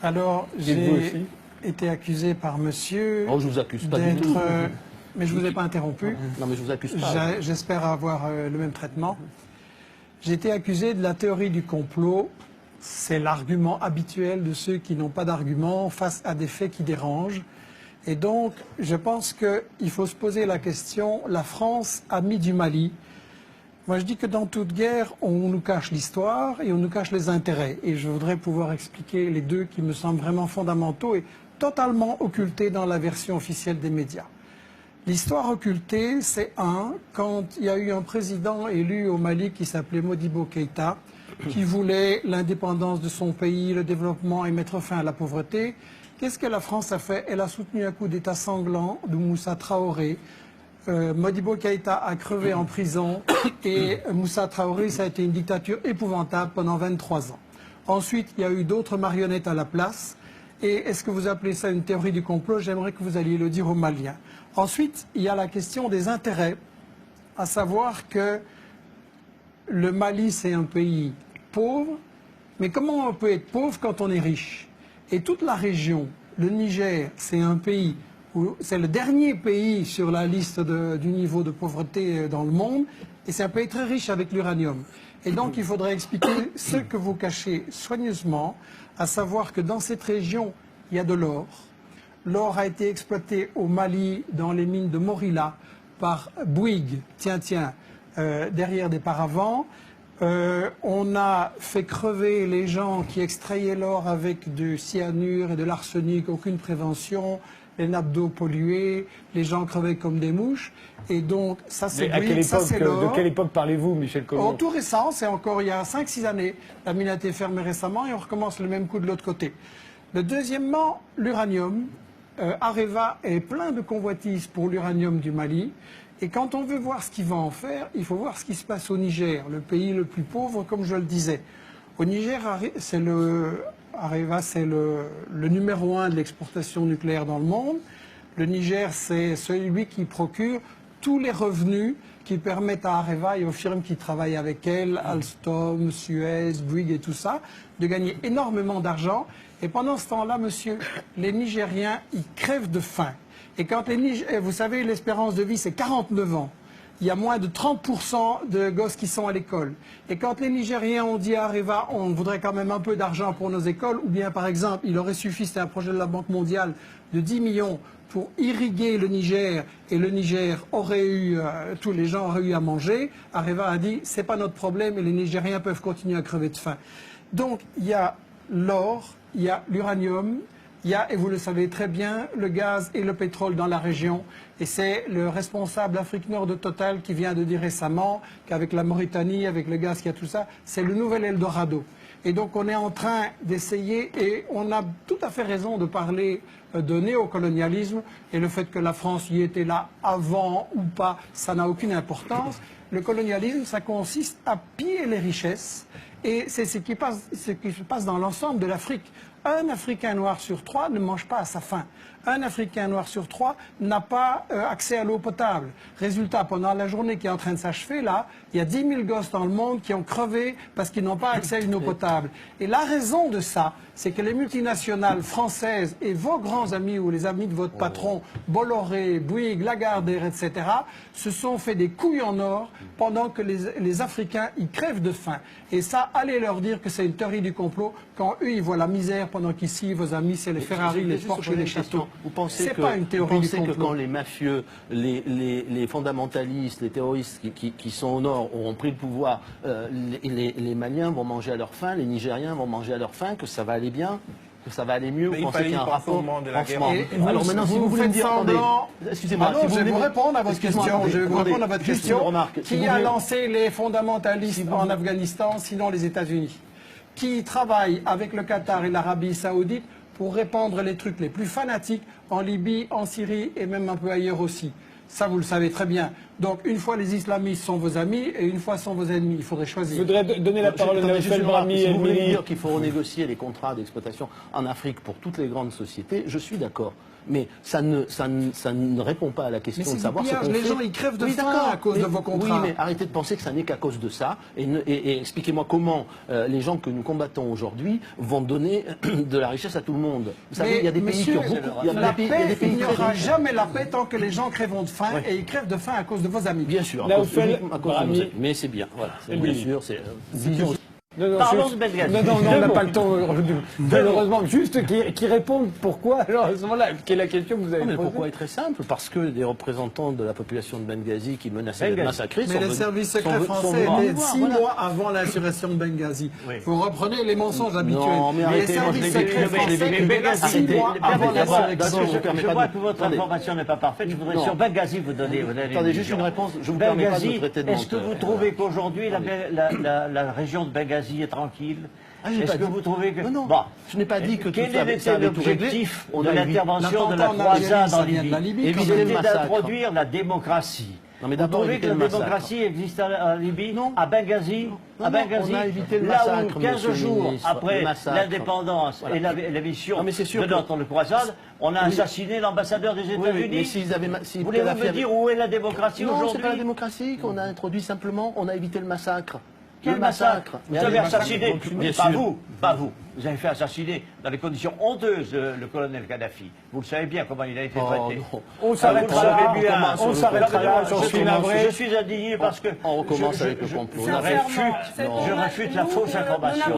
Alors, j'ai été accusé par monsieur... Oh, je vous accuse pas du tout. Mais je ne vous ai pas interrompu. Non, mais je vous accuse pas. J'espère avoir le même traitement. J'ai été accusé de la théorie du complot. C'est l'argument habituel de ceux qui n'ont pas d'argument face à des faits qui dérangent. Et donc, je pense qu'il faut se poser la question, la France, amie du Mali. Moi, je dis que dans toute guerre, on nous cache l'histoire et on nous cache les intérêts. Et je voudrais pouvoir expliquer les deux qui me semblent vraiment fondamentaux et totalement occultés dans la version officielle des médias. L'histoire occultée, c'est quand il y a eu un président élu au Mali qui s'appelait Modibo Keïta, qui voulait l'indépendance de son pays, le développement et mettre fin à la pauvreté. Qu'est-ce que la France a fait? Elle a soutenu un coup d'État sanglant de Moussa Traoré. Modibo Keïta a crevé en prison et Moussa Traoré, ça a été une dictature épouvantable pendant 23 ans. Ensuite, il y a eu d'autres marionnettes à la place. Et est-ce que vous appelez ça une théorie du complot? J'aimerais que vous alliez le dire aux Maliens. Ensuite, il y a la question des intérêts, à savoir que le Mali, c'est un pays pauvre, mais comment on peut être pauvre quand on est riche? Et toute la région, le Niger, c'est un pays, c'est le dernier pays sur la liste du niveau de pauvreté dans le monde, et c'est un pays très riche avec l'uranium. Et donc, il faudrait expliquer ce que vous cachez soigneusement, à savoir que dans cette région, il y a de l'or. L'or a été exploité au Mali, dans les mines de Morila, par Bouygues, derrière des paravents. On a fait crever les gens qui extrayaient l'or avec du cyanure et de l'arsenic, aucune prévention, les nappes d'eau polluées, les gens crevaient comme des mouches. Et donc, ça c'est Bouygues, ça c'est l'or. De quelle époque parlez-vous, Michel Colomb? Tout récent, c'est encore il y a 5-6 années. La mine a été fermée récemment et on recommence le même coup de l'autre côté. Deuxièmement, l'uranium. Areva est plein de convoitises pour l'uranium du Mali. Et quand on veut voir ce qu'il va en faire, il faut voir ce qui se passe au Niger, le pays le plus pauvre, comme je le disais. Au Niger, Areva, c'est le numéro 1 de l'exportation nucléaire dans le monde. Le Niger, c'est celui qui procure tous les revenus qui permettent à Areva et aux firmes qui travaillent avec elle, Alstom, Suez, Bouygues et tout ça, de gagner énormément d'argent. Et pendant ce temps-là, monsieur, les Nigériens, ils crèvent de faim. Et quand vous savez, l'espérance de vie, c'est 49 ans. Il y a moins de 30% de gosses qui sont à l'école. Et quand les Nigériens ont dit à Areva, on voudrait quand même un peu d'argent pour nos écoles, ou bien par exemple, il aurait suffi, c'était un projet de la Banque mondiale, de 10 millions pour irriguer le Niger, et le Niger aurait eu, tous les gens auraient eu à manger, Areva a dit, c'est pas notre problème et les Nigériens peuvent continuer à crever de faim. Donc, il y a l'or, il y a l'uranium, il y a, et vous le savez très bien, le gaz et le pétrole dans la région. Et c'est le responsable Afrique Nord de Total qui vient de dire récemment qu'avec la Mauritanie, avec le gaz qu'il y a tout ça, c'est le nouvel Eldorado. Et donc on est en train d'essayer, et on a tout à fait raison de parler de néocolonialisme, et le fait que la France y était là avant ou pas, ça n'a aucune importance. Le colonialisme, ça consiste à piller les richesses, et c'est ce qui se passe dans l'ensemble de l'Afrique. Un Africain noir sur 3 ne mange pas à sa faim. Un Africain noir sur 3 n'a pas accès à l'eau potable. Résultat, pendant la journée qui est en train de s'achever, là, il y a 10 000 gosses dans le monde qui ont crevé parce qu'ils n'ont pas accès à une eau potable. Et la raison de ça, c'est que les multinationales françaises et vos grands amis ou les amis de votre patron, Bolloré, Bouygues, Lagardère, etc., se sont fait des couilles en or pendant que les Africains, ils crèvent de faim. Et ça, allez leur dire que c'est une théorie du complot quand eux, ils voient la misère pendant qu'ici, vos amis, c'est les Ferrari, les Porsche et les châteaux. Vous pensez que quand les mafieux, les fondamentalistes, les terroristes qui sont au nord auront pris le pouvoir, les Maliens vont manger à leur faim, les Nigériens vont manger à leur faim, que ça va aller bien, que ça va aller mieux? Vous pensez qu'il y a un rapport? Alors maintenant, si vous voulez me dire, excusez-moi, je vais vous répondre à votre question. Je vais vous répondre à votre question. Qui a lancé les fondamentalistes en Afghanistan, sinon les États-Unis? Qui travaille avec le Qatar et l'Arabie Saoudite pour répandre les trucs les plus fanatiques en Libye, en Syrie et même un peu ailleurs aussi. Ça, vous le savez très bien. Donc, une fois les islamistes sont vos amis et une fois sont vos ennemis. Il faudrait Je choisir. voudrais donner la parole à Attendez, juste Naoufel une remarque. Brahmi Si et vous voulez Mili. dire qu'il faut renégocier les contrats d'exploitation en Afrique pour toutes les grandes sociétés, je suis d'accord. Mais ça ne répond pas à la question Mais c'est de savoir du ce pillage. qu'on fait. Les gens, ils crèvent de Oui, faim d'accord. à cause de vos contrats. Oui, mais arrêtez de penser que ça n'est qu'à cause de ça. Et expliquez-moi comment les gens que nous combattons aujourd'hui vont donner de la richesse à tout le monde. Vous savez, il y a des pays qui ont beaucoup... Il y a la des pays paix, il n'y très aura riches. jamais la paix tant que les gens crèveront de faim et ils crèvent de faim à cause de vos amis. Bien sûr, Naoufel uniquement à cause de Brahmi. nos amis. Mais c'est bien, voilà. Et Bien Mili. sûr, c'est... Non, Parlons juste- de Benghazi. Non, on Deux n'a mots. pas le temps aujourd'hui. Malheureusement, juste qui répondent pourquoi, alors à ce moment-là, quelle est la question que vous avez Non, mais posée? pourquoi est très simple? Parce que des représentants de la population de Benghazi qui menaçaient d'être Benghazi. massacrés Mais sont les venus- services sont secrets venus français voir. étaient 6 Voilà. mois avant l'insurrection de Benghazi. Oui. Vous reprenez les mensonges habituels. Non, mais les arrêtez, moi, je services l'ai secrets vécu, je l'ai français vécu. étaient là 6 Arrêtez. mois avant Permettez-moi, l'insurrection. je vous permets Je pas vois de- que votre attendez. information n'est pas parfaite. Je voudrais Non. sur Benghazi vous donner une Attendez, juste vision. une réponse. Je vous permets pas de me Benghazi, traiter de est-ce que menteur. vous trouvez qu'aujourd'hui la région de Benghazi est tranquille? Ah, j'ai Est-ce pas que dit- vous trouvez que... Non, non. Bon. Je n'ai pas dit que Quel tout ça était ça allait tout régler. l'objectif On de a l'intervention de la L'attentat en Algérie, croisade ça en vient de la Libye? Libye. Éviter le C'était massacre. d'introduire la démocratie. Non, mais Vous d'abord, trouvez éviter que la le massacre. démocratie existe en Libye? Non. À Benghazi? Non, À non, Benghazi, on a évité le là massacre, où 15 monsieur le jours ministre, après le massacre. l'indépendance Voilà. et la mission Non, mais c'est sûr de que- notre croisade, on a Oui. assassiné l'ambassadeur des Oui, États-Unis. mais s'ils avaient... si Voulez-vous Kadhafi me avait- dire où est la démocratie Non, c'est aujourd'hui? pas la démocratie qu'on a introduit simplement. On a évité le massacre. Quel Le massacre? Mais Vous avez allez, assassiné, bien pas sûr. vous, pas vous. Vous avez fait assassiner dans des conditions honteuses le colonel Kadhafi. Vous le savez bien comment il a été Oh, traité. non. On s'arrêtera Vous le là, savez bien. on s'arrêtera là, j'en suis navré. Je suis indigné parce que On recommence avec le complot. je On a fait- réfute la fausse information.